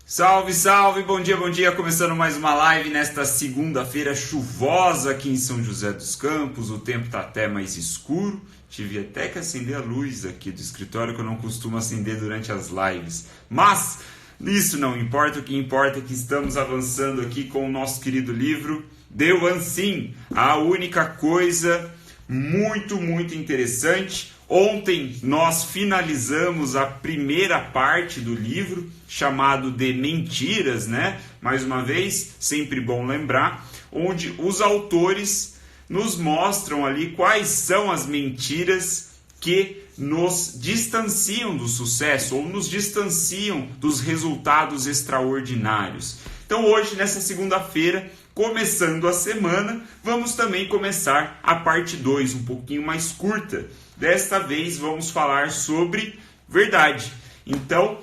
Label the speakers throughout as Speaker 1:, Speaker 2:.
Speaker 1: Salve, salve, bom dia, começando mais uma live nesta segunda-feira chuvosa aqui em São José dos Campos, o tempo está até mais escuro, tive até que acender a luz aqui do escritório que eu não costumo acender durante as lives, mas isso não importa, o que importa é que estamos avançando aqui com o nosso querido livro The One Thing, a única coisa, muito interessante. Ontem nós finalizamos a primeira parte do livro, chamado de Mentiras, né? Mais uma vez, sempre bom lembrar, onde os autores nos mostram ali quais são as mentiras que nos distanciam do sucesso ou nos distanciam dos resultados extraordinários. Então hoje, nessa segunda-feira, começando a semana, vamos também começar a parte 2, um pouquinho mais curta. Desta vez vamos falar sobre verdade. Então,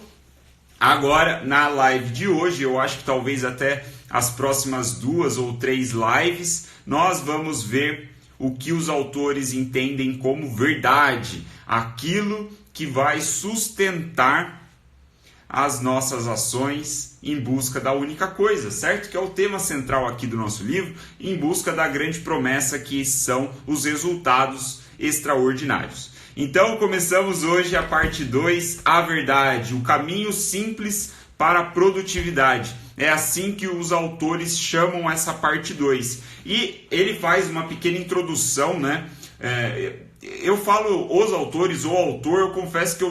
Speaker 1: agora na live de hoje, eu acho que talvez até as próximas 2 ou 3 lives, nós vamos ver o que os autores entendem como verdade, aquilo que vai sustentar as nossas ações em busca da única coisa, certo? Que é o tema central aqui do nosso livro, em busca da grande promessa que são os resultados extraordinários. Então começamos hoje a parte 2, a verdade, o caminho simples para a produtividade. É assim que os autores chamam essa parte 2. E ele faz uma pequena introdução, né? Eu falo os autores ou autor, eu confesso que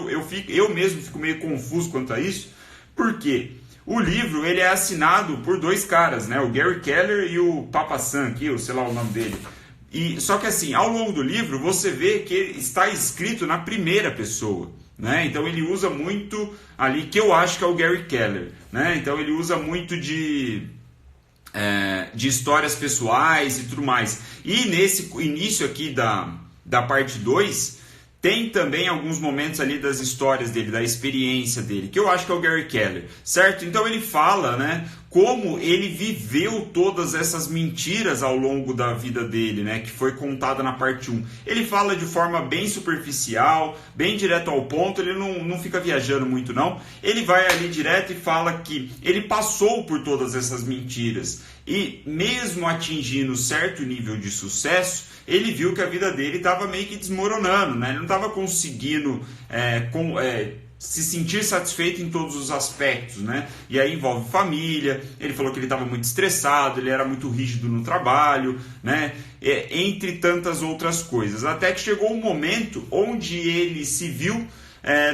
Speaker 1: eu mesmo fico meio confuso quanto a isso, porque o livro ele é assinado por 2 caras, né? O Gary Keller e o Papasan, aqui, eu sei lá o nome dele. Só que assim, ao longo do livro, você vê que ele está escrito na primeira pessoa, né? Então ele usa muito ali, que eu acho que é o Gary Keller, né? Então ele usa muito de histórias pessoais e tudo mais. E nesse início aqui da parte 2, tem também alguns momentos ali das histórias dele, da experiência dele, que eu acho que é o Gary Keller, certo? Então ele fala, né, como ele viveu todas essas mentiras ao longo da vida dele, né, que foi contada na parte 1. Ele fala de forma bem superficial, bem direto ao ponto, ele não fica viajando muito não. Ele vai ali direto e fala que ele passou por todas essas mentiras e mesmo atingindo certo nível de sucesso, ele viu que a vida dele estava meio que desmoronando, né? Ele não estava conseguindo se sentir satisfeito em todos os aspectos, né? E aí envolve família, ele falou que ele estava muito estressado, ele era muito rígido no trabalho, né? Entre tantas outras coisas. Até que chegou um momento onde ele se viu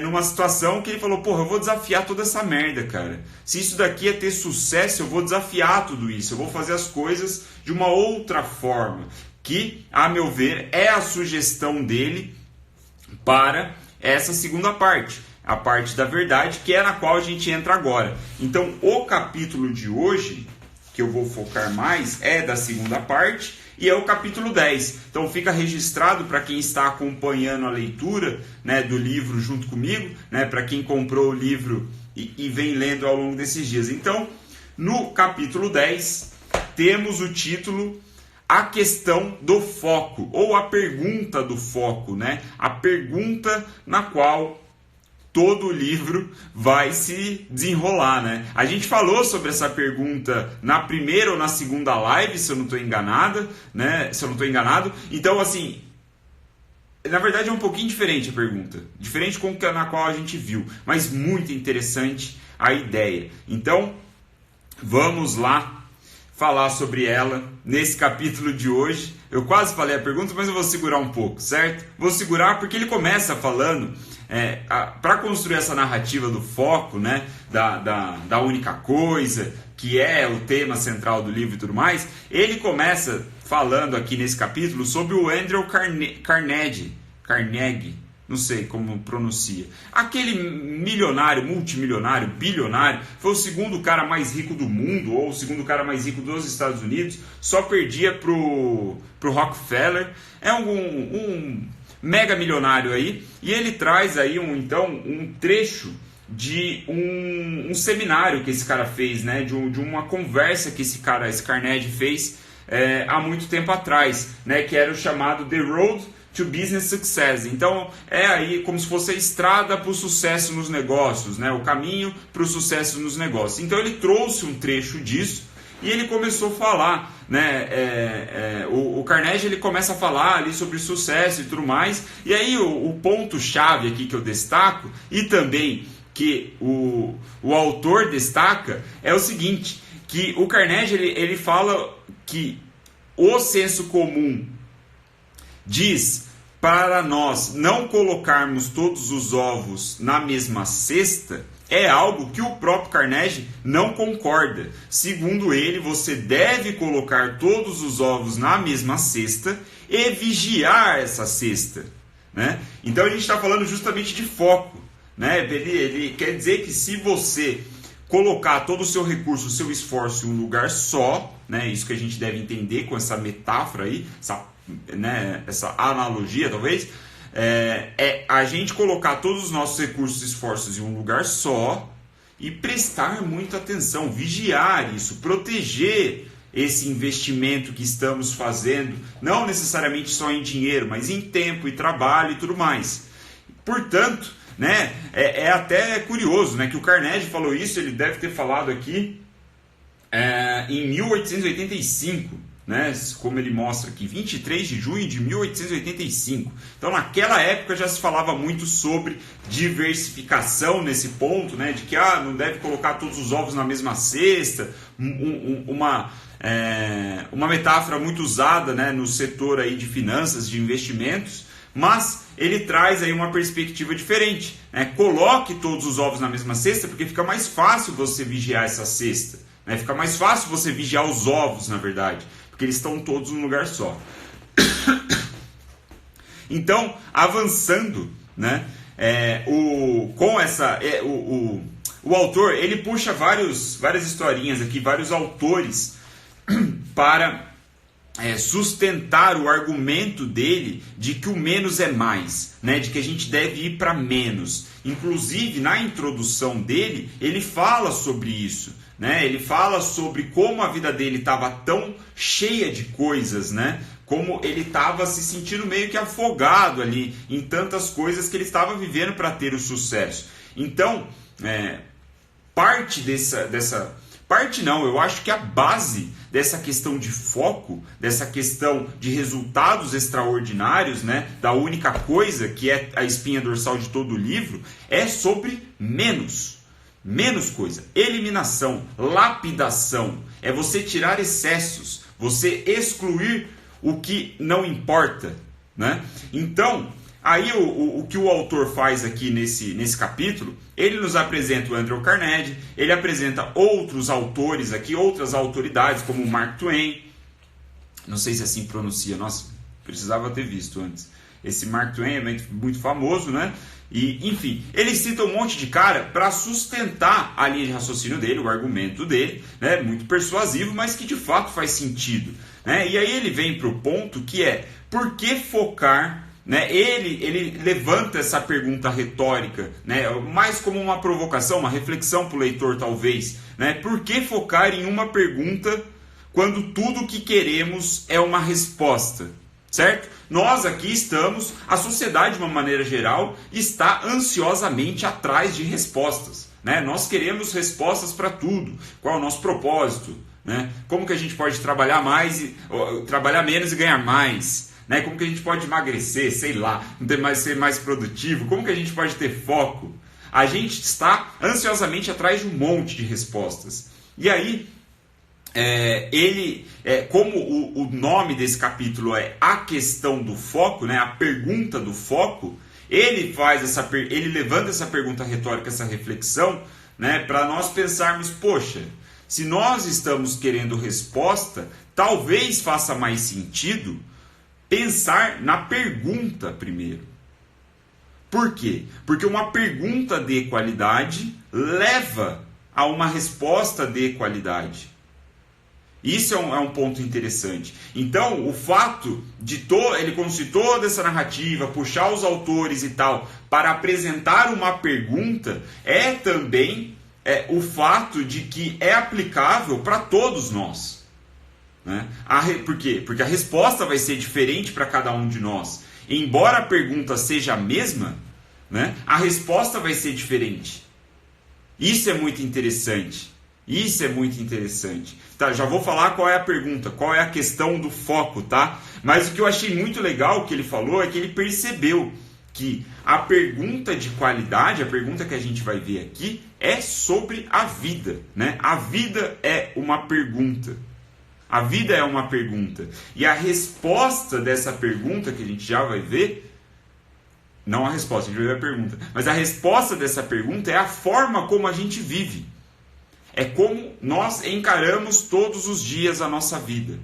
Speaker 1: numa situação que ele falou, porra, eu vou desafiar toda essa merda, cara. Se isso daqui é ter sucesso, eu vou desafiar tudo isso, eu vou fazer as coisas de uma outra forma. Que, a meu ver, é a sugestão dele para essa segunda parte, a parte da verdade, que é na qual a gente entra agora. Então, o capítulo de hoje, que eu vou focar mais, é da segunda parte, e é o capítulo 10. Então, fica registrado para quem está acompanhando a leitura, né, do livro junto comigo, né, para quem comprou o livro e vem lendo ao longo desses dias. Então, no capítulo 10, temos o título A Questão do Foco, ou a pergunta do foco, né? A pergunta na qual todo o livro vai se desenrolar, né? A gente falou sobre essa pergunta na primeira ou na segunda live, se eu não estou enganado, né? Se eu não estou enganado. Então, assim, na verdade é um pouquinho diferente a pergunta, diferente com a na qual a gente viu, mas muito interessante a ideia. Então, vamos lá falar sobre ela nesse capítulo de hoje. Eu quase falei a pergunta, mas eu vou segurar um pouco, certo? Vou segurar porque ele começa falando, para construir essa narrativa do foco, né, da única coisa, que é o tema central do livro e tudo mais, ele começa falando aqui nesse capítulo sobre o Andrew Carnegie, não sei como pronuncia. Aquele milionário, multimilionário, bilionário, foi o segundo cara mais rico do mundo, ou o segundo cara mais rico dos Estados Unidos, só perdia pro Rockefeller. É um mega milionário aí, e ele traz aí um trecho de um seminário que esse cara fez, né? De uma conversa que esse Carnegie fez há muito tempo atrás, né? Que era o chamado The Road to Business Success. Então, é aí como se fosse a estrada para o sucesso nos negócios, né? O caminho para o sucesso nos negócios. Então, ele trouxe um trecho disso e ele começou a falar, né? O Carnegie ele começa a falar ali sobre sucesso e tudo mais. E aí, o ponto-chave aqui que eu destaco, e também que o autor destaca, é o seguinte, que o Carnegie ele fala que o senso comum diz para nós não colocarmos todos os ovos na mesma cesta, é algo que o próprio Carnegie não concorda. Segundo ele, você deve colocar todos os ovos na mesma cesta e vigiar essa cesta, né? Então a gente está falando justamente de foco, né? Ele quer dizer que se você colocar todo o seu recurso, o seu esforço em um lugar só, né? Isso que a gente deve entender com essa metáfora aí, essa analogia talvez, é a gente colocar todos os nossos recursos e esforços em um lugar só e prestar muita atenção, vigiar isso, proteger esse investimento que estamos fazendo, não necessariamente só em dinheiro, mas em tempo e trabalho e tudo mais. Portanto, né, é até curioso, né, que o Carnegie falou isso, ele deve ter falado aqui em 1885, né, como ele mostra aqui, 23 de junho de 1885. Então, naquela época já se falava muito sobre diversificação nesse ponto, né, de que não deve colocar todos os ovos na mesma cesta, uma metáfora muito usada, né, no setor aí de finanças, de investimentos, mas ele traz aí uma perspectiva diferente, né? Coloque todos os ovos na mesma cesta, porque fica mais fácil você vigiar essa cesta, né? Fica mais fácil você vigiar os ovos, na verdade, porque eles estão todos num lugar só. Então, avançando, né? O autor ele puxa várias historinhas aqui, vários autores para sustentar o argumento dele de que o menos é mais, né? De que a gente deve ir para menos. Inclusive, na introdução dele, ele fala sobre isso, né? Ele fala sobre como a vida dele estava tão cheia de coisas, né? Como ele estava se sentindo meio que afogado ali em tantas coisas que ele estava vivendo para ter o sucesso. Então, parte dessa parte não, eu acho que a base dessa questão de foco, dessa questão de resultados extraordinários, né, da única coisa que é a espinha dorsal de todo o livro, é sobre menos coisa, eliminação, lapidação, é você tirar excessos, você excluir o que não importa, né? Então, aí o que o autor faz aqui nesse capítulo, ele nos apresenta o Andrew Carnegie, ele apresenta outros autores aqui, outras autoridades, como o Mark Twain, não sei se assim pronuncia, nossa, precisava ter visto antes. Esse Mark Twain é muito famoso, né? E, enfim, ele cita um monte de cara para sustentar a linha de raciocínio dele, o argumento dele, né? Muito persuasivo, mas que de fato faz sentido, né? E aí ele vem para o ponto que é, por que focar, né? Ele levanta essa pergunta retórica, né? Mais como uma provocação, uma reflexão para o leitor talvez, né? Por que focar em uma pergunta quando tudo o que queremos é uma resposta? Certo? Nós aqui estamos, a sociedade de uma maneira geral está ansiosamente atrás de respostas, né? Nós queremos respostas para tudo. Qual é o nosso propósito, né? Como que a gente pode trabalhar trabalhar menos e ganhar mais, né? Como que a gente pode emagrecer, sei lá, ser mais produtivo? Como que a gente pode ter foco? A gente está ansiosamente atrás de um monte de respostas. E aí, como o nome desse capítulo é a questão do foco, né, a pergunta do foco, ele levanta essa pergunta retórica, essa reflexão, né, para nós pensarmos, poxa, se nós estamos querendo resposta, talvez faça mais sentido pensar na pergunta primeiro. Por quê? Porque uma pergunta de qualidade leva a uma resposta de qualidade. Isso é um ponto interessante. Então, o fato de ele construir toda essa narrativa, puxar os autores e tal, para apresentar uma pergunta, é também o fato de que é aplicável para todos nós, né? Por quê? Porque a resposta vai ser diferente para cada um de nós. embora a pergunta seja a mesma, né, a resposta vai ser diferente. Isso é muito interessante. Isso é muito interessante. Tá, já vou falar qual é a pergunta, qual é a questão do foco, tá? Mas o que eu achei muito legal que ele falou é que ele percebeu que a pergunta de qualidade, a pergunta que a gente vai ver aqui, é sobre a vida, né? A vida é uma pergunta. A vida é uma pergunta. E a resposta dessa pergunta, que a gente já vai ver, não a resposta, a gente vai ver a pergunta, mas a resposta dessa pergunta é a forma como a gente vive. É como nós encaramos todos os dias a nossa vida.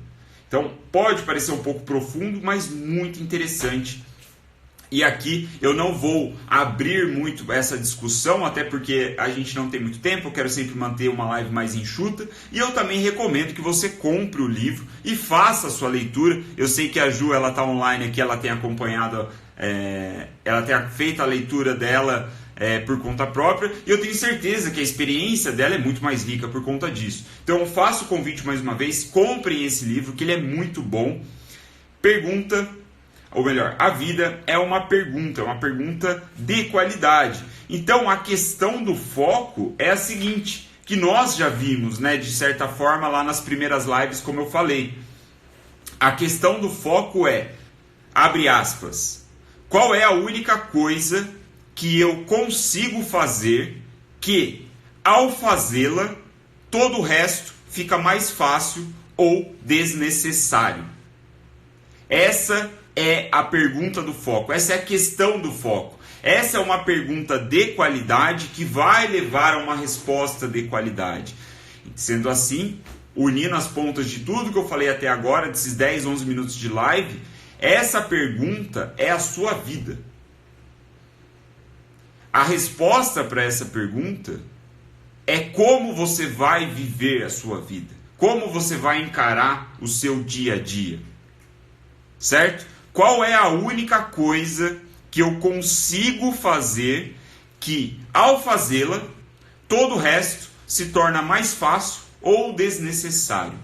Speaker 1: Então, pode parecer um pouco profundo, mas muito interessante. E aqui eu não vou abrir muito essa discussão, até porque a gente não tem muito tempo, eu quero sempre manter uma live mais enxuta. E eu também recomendo que você compre o livro e faça a sua leitura. Eu sei que a Ju está online aqui, ela tem acompanhado, ela tem feito a leitura dela por conta própria, e eu tenho certeza que a experiência dela é muito mais rica por conta disso. Então eu faço o convite mais uma vez, comprem esse livro, que ele é muito bom. A vida é uma pergunta de qualidade. Então a questão do foco é a seguinte, que nós já vimos, né, de certa forma lá nas primeiras lives, como eu falei. A questão do foco é, abre aspas, qual é a única coisa que eu consigo fazer que, ao fazê-la, todo o resto fica mais fácil ou desnecessário? Essa é a pergunta do foco, essa é a questão do foco. Essa é uma pergunta de qualidade que vai levar a uma resposta de qualidade. Sendo assim, unindo as pontas de tudo que eu falei até agora, desses 10, 11 minutos de live, essa pergunta é a sua vida. A resposta para essa pergunta é como você vai viver a sua vida, como você vai encarar o seu dia a dia, certo? Qual é a única coisa que eu consigo fazer que, ao fazê-la, todo o resto se torna mais fácil ou desnecessário?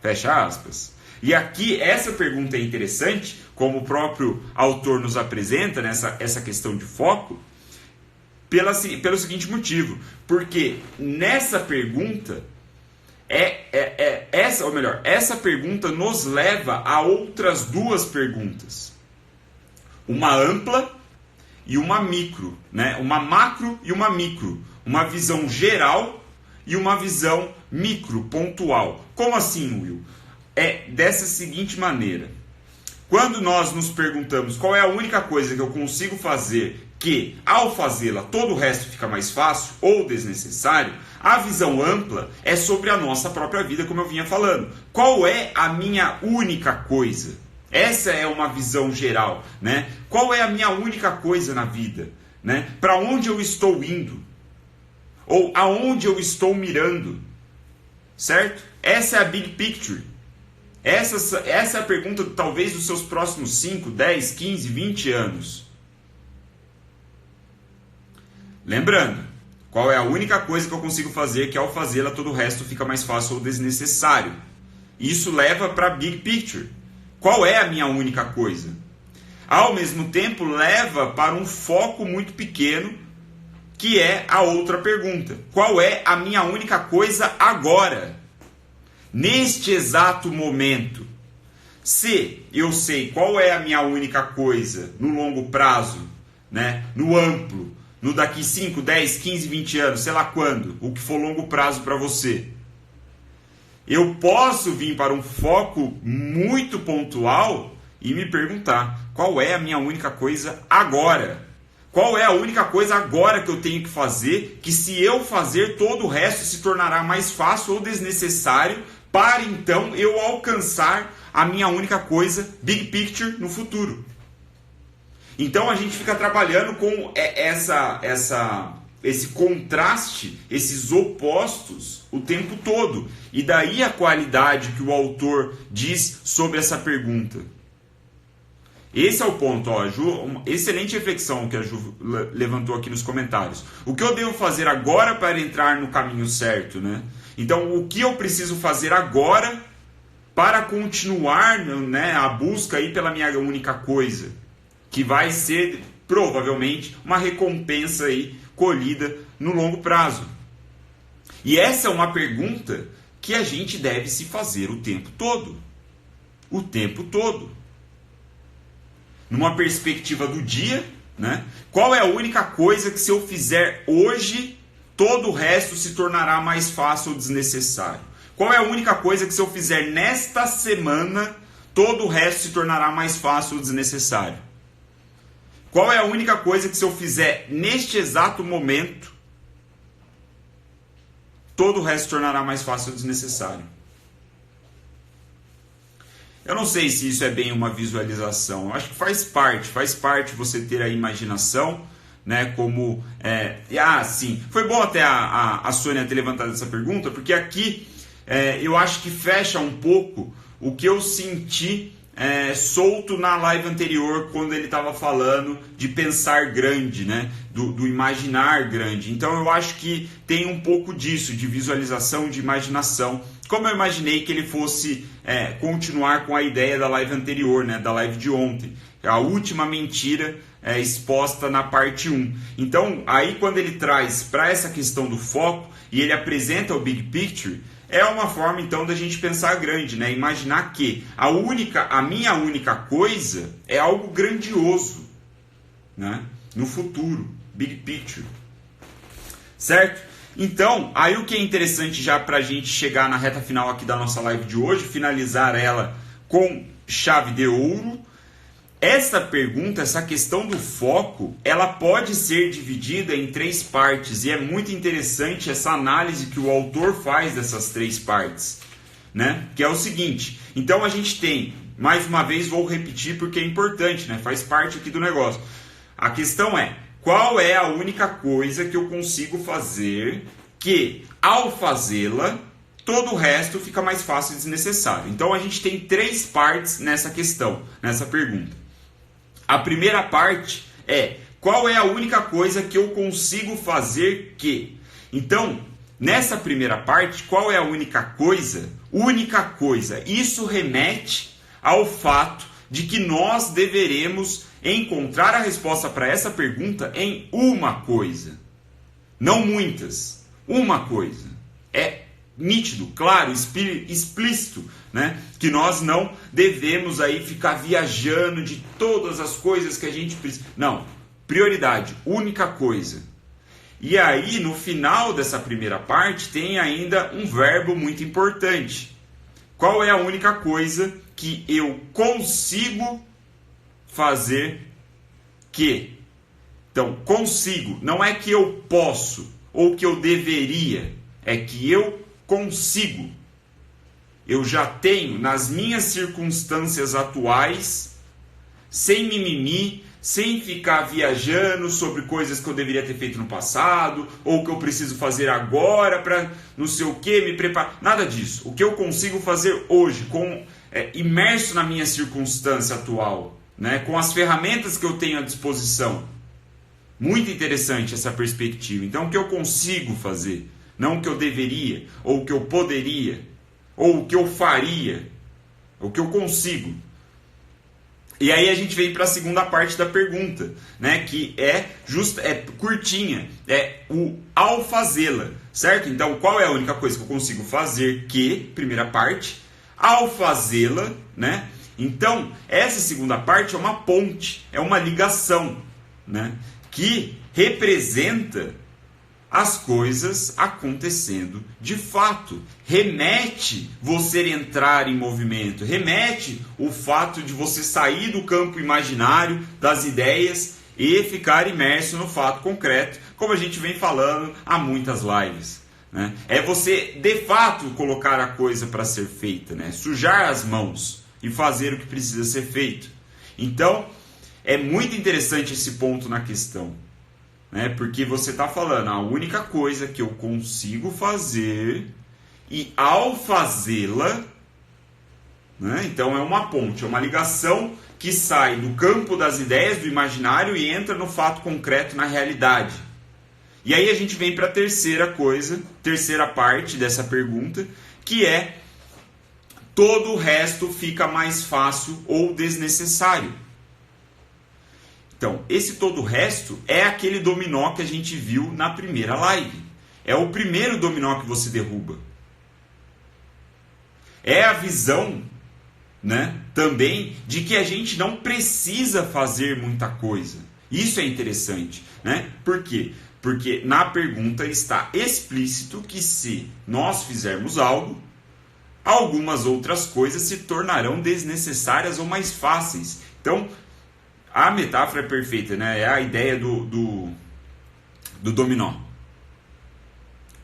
Speaker 1: Fecha aspas. E aqui essa pergunta é interessante, como o próprio autor nos apresenta essa questão de foco, pelo seguinte motivo. Porque nessa pergunta, essa pergunta nos leva a outras duas perguntas. Uma ampla e uma micro, né? Uma macro e uma micro. Uma visão geral e uma visão micro, pontual. Como assim, Will? É dessa seguinte maneira. Quando nós nos perguntamos qual é a única coisa que eu consigo fazer que, ao fazê-la, todo o resto fica mais fácil ou desnecessário, a visão ampla é sobre a nossa própria vida, como eu vinha falando. Qual é a minha única coisa? Essa é uma visão geral, né? Qual é a minha única coisa na vida? Né? Para onde eu estou indo? Ou aonde eu estou mirando? Certo? Essa é a big picture. Essa é a pergunta, talvez, dos seus próximos 5, 10, 15, 20 anos. Lembrando, qual é a única coisa que eu consigo fazer que, ao fazê-la, todo o resto fica mais fácil ou desnecessário? Isso leva para a big picture. Qual é a minha única coisa? Ao mesmo tempo, leva para um foco muito pequeno, que é a outra pergunta. Qual é a minha única coisa agora? Neste exato momento. Se eu sei qual é a minha única coisa no longo prazo, né, no amplo, no daqui 5, 10, 15, 20 anos, sei lá quando, o que for longo prazo para você, eu posso vir para um foco muito pontual e me perguntar qual é a minha única coisa agora. Qual é a única coisa agora que eu tenho que fazer que, se eu fazer, todo o resto se tornará mais fácil ou desnecessário para então eu alcançar a minha única coisa, big picture, no futuro. Então a gente fica trabalhando com esse contraste, esses opostos o tempo todo. E daí a qualidade que o autor diz sobre essa pergunta. Esse é o ponto, ó, Ju, uma excelente reflexão que a Ju levantou aqui nos comentários. O que eu devo fazer agora para entrar no caminho certo, né? Então, o que eu preciso fazer agora para continuar, né, a busca aí pela minha única coisa, que vai ser provavelmente uma recompensa aí colhida no longo prazo. E essa é uma pergunta que a gente deve se fazer o tempo todo. O tempo todo. Numa perspectiva do dia, né? Qual é a única coisa que se eu fizer hoje, todo o resto se tornará mais fácil ou desnecessário? Qual é a única coisa que se eu fizer nesta semana, todo o resto se tornará mais fácil ou desnecessário? Qual é a única coisa que se eu fizer neste exato momento, todo o resto se tornará mais fácil ou desnecessário? Eu não sei se isso é bem uma visualização. Eu acho que faz parte você ter a imaginação, né? Como sim. Foi bom até a Sônia ter levantado essa pergunta, porque aqui eu acho que fecha um pouco o que eu senti solto na live anterior, quando ele estava falando de pensar grande, né? Do imaginar grande. Então eu acho que tem um pouco disso, de visualização, de imaginação. Como eu imaginei que ele fosse continuar com a ideia da live anterior, né? Da live de ontem. A última mentira exposta na parte 1. Então, aí quando ele traz para essa questão do foco e ele apresenta o Big Picture, é uma forma então da gente pensar grande, né? Imaginar que a minha única coisa é algo grandioso, né? No futuro, Big Picture. Certo? Então, aí o que é interessante já para a gente chegar na reta final aqui da nossa live de hoje, finalizar ela com chave de ouro. Essa pergunta, essa questão do foco, ela pode ser dividida em 3 partes, e é muito interessante essa análise que o autor faz dessas 3 partes, né? Que é o seguinte, então a gente tem, mais uma vez vou repetir porque é importante, né? Faz parte aqui do negócio. A questão é, qual é a única coisa que eu consigo fazer que, ao fazê-la, todo o resto fica mais fácil e desnecessário? Então a gente tem 3 partes nessa questão, nessa pergunta. A primeira parte é, qual é a única coisa que eu consigo fazer que? Então, nessa primeira parte, qual é a única coisa? Única coisa. Isso remete ao fato de que nós deveremos encontrar a resposta para essa pergunta em uma coisa. Não muitas. Uma coisa. É nítido, claro, explícito, né? Que nós não devemos aí ficar viajando de todas as coisas que a gente precisa. Não, prioridade, única coisa. E aí, no final dessa primeira parte, tem ainda um verbo muito importante. Qual é a única coisa que eu consigo fazer que? Então, consigo, não é que eu posso ou que eu deveria, é que eu consigo. Eu já tenho nas minhas circunstâncias atuais, sem mimimi, sem ficar viajando sobre coisas que eu deveria ter feito no passado, ou que eu preciso fazer agora para não sei o que, me preparar. Nada disso. O que eu consigo fazer hoje, imerso na minha circunstância atual, né, com as ferramentas que eu tenho à disposição. Muito interessante essa perspectiva. Então, o que eu consigo fazer? Não o que eu deveria, ou o que eu poderia, ou o que eu faria, o que eu consigo. E aí a gente vem para a segunda parte da pergunta, né, que é curtinha, é o ao fazê-la, certo? Então, qual é a única coisa que eu consigo fazer que, primeira parte, ao fazê-la, né? Então, essa segunda parte é uma ponte, é uma ligação, né, que representa as coisas acontecendo de fato. Remete você entrar em movimento, remete o fato de você sair do campo imaginário das ideias e ficar imerso no fato concreto, como a gente vem falando há muitas lives, né? É você de fato colocar a coisa para ser feita, né? Sujar as mãos e fazer o que precisa ser feito. Então, é muito interessante esse ponto na questão, né? Porque você está falando, a única coisa que eu consigo fazer, e ao fazê-la, né? Então é uma ponte, é uma ligação que sai do campo das ideias, do imaginário, e entra no fato concreto, na realidade. E aí a gente vem para a terceira parte dessa pergunta, que é todo o resto fica mais fácil ou desnecessário. Então, esse todo o resto é aquele dominó que a gente viu na primeira live. É o primeiro dominó que você derruba. É a visão, né, também de que a gente não precisa fazer muita coisa. Isso é interessante, né? Por quê? Porque na pergunta está explícito que se nós fizermos algo, algumas outras coisas se tornarão desnecessárias ou mais fáceis. Então, a metáfora é perfeita, né? É a ideia do dominó.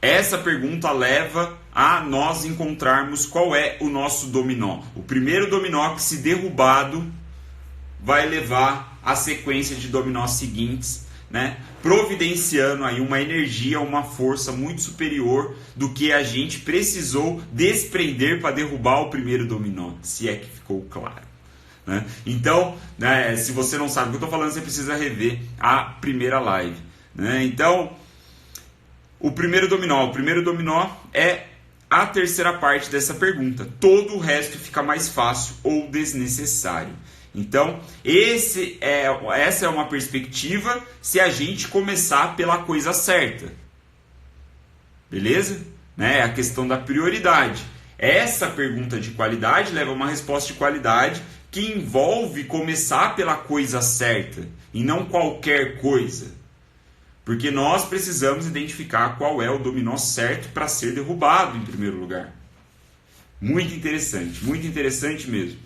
Speaker 1: Essa pergunta leva a nós encontrarmos qual é o nosso dominó. O primeiro dominó que, se derrubado, vai levar a sequência de dominós seguintes, né? Providenciando aí uma energia, uma força muito superior do que a gente precisou desprender para derrubar o primeiro dominó, se é que ficou claro. Né? Então, né, se você não sabe o que eu estou falando, você precisa rever a primeira live. Né? Então, o primeiro dominó é a terceira parte dessa pergunta. Todo o resto fica mais fácil ou desnecessário. Então, essa é uma perspectiva se a gente começar pela coisa certa. Beleza? Né? É a questão da prioridade. Essa pergunta de qualidade leva a uma resposta de qualidade que envolve começar pela coisa certa e não qualquer coisa. Porque nós precisamos identificar qual é o dominó certo para ser derrubado em primeiro lugar. Muito interessante mesmo.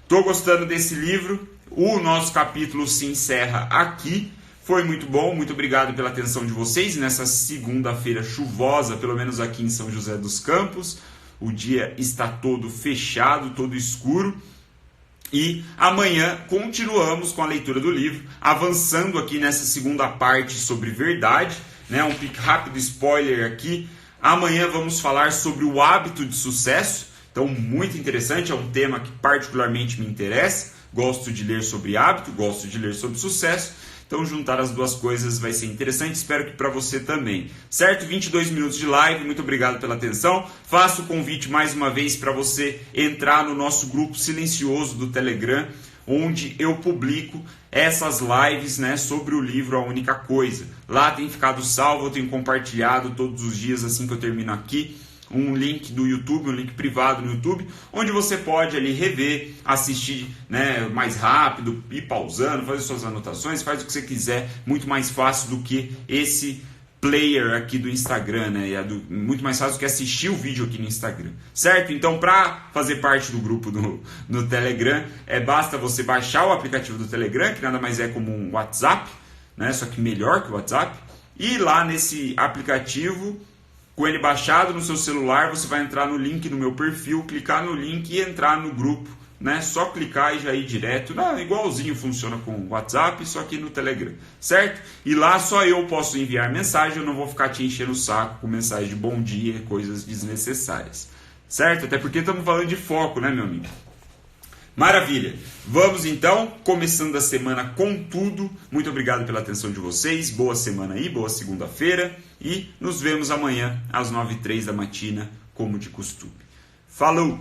Speaker 1: Estou gostando desse livro. O nosso capítulo se encerra aqui. Foi muito bom, muito obrigado pela atenção de vocês nessa segunda-feira chuvosa, pelo menos aqui em São José dos Campos. O dia está todo fechado, todo escuro. E amanhã continuamos com a leitura do livro, avançando aqui nessa segunda parte sobre verdade, né? Um rápido spoiler aqui. Amanhã vamos falar sobre o hábito de sucesso. Então, muito interessante, é um tema que particularmente me interessa. Gosto de ler sobre hábito, gosto de ler sobre sucesso. Então, juntar as duas coisas vai ser interessante. Espero que para você também. Certo? 22 minutos de live. Muito obrigado pela atenção. Faço o convite mais uma vez para você entrar no nosso grupo silencioso do Telegram, onde eu publico essas lives, né, sobre o livro A Única Coisa. Lá tem ficado salvo, eu tenho compartilhado todos os dias assim que eu termino aqui. Um link do YouTube, um link privado no YouTube, onde você pode ali rever, assistir, né, mais rápido, ir pausando, fazer suas anotações, faz o que você quiser, muito mais fácil do que esse player aqui do Instagram, né? Muito mais fácil do que assistir o vídeo aqui no Instagram, certo? Então, para fazer parte do grupo no Telegram, basta você baixar o aplicativo do Telegram, que nada mais é como um WhatsApp, né? Só que melhor que o WhatsApp, e lá nesse aplicativo, com ele baixado no seu celular, você vai entrar no link no meu perfil, clicar no link e entrar no grupo, né? Só clicar e já ir direto. Não, igualzinho funciona com o WhatsApp, só que no Telegram, certo? E lá só eu posso enviar mensagem, eu não vou ficar te enchendo o saco com mensagem de bom dia, coisas desnecessárias, certo? Até porque estamos falando de foco, né, meu amigo? Maravilha! Vamos então, começando a semana com tudo. Muito obrigado pela atenção de vocês. Boa semana aí, boa segunda-feira. E nos vemos amanhã às 9h03 da matina, como de costume. Falou!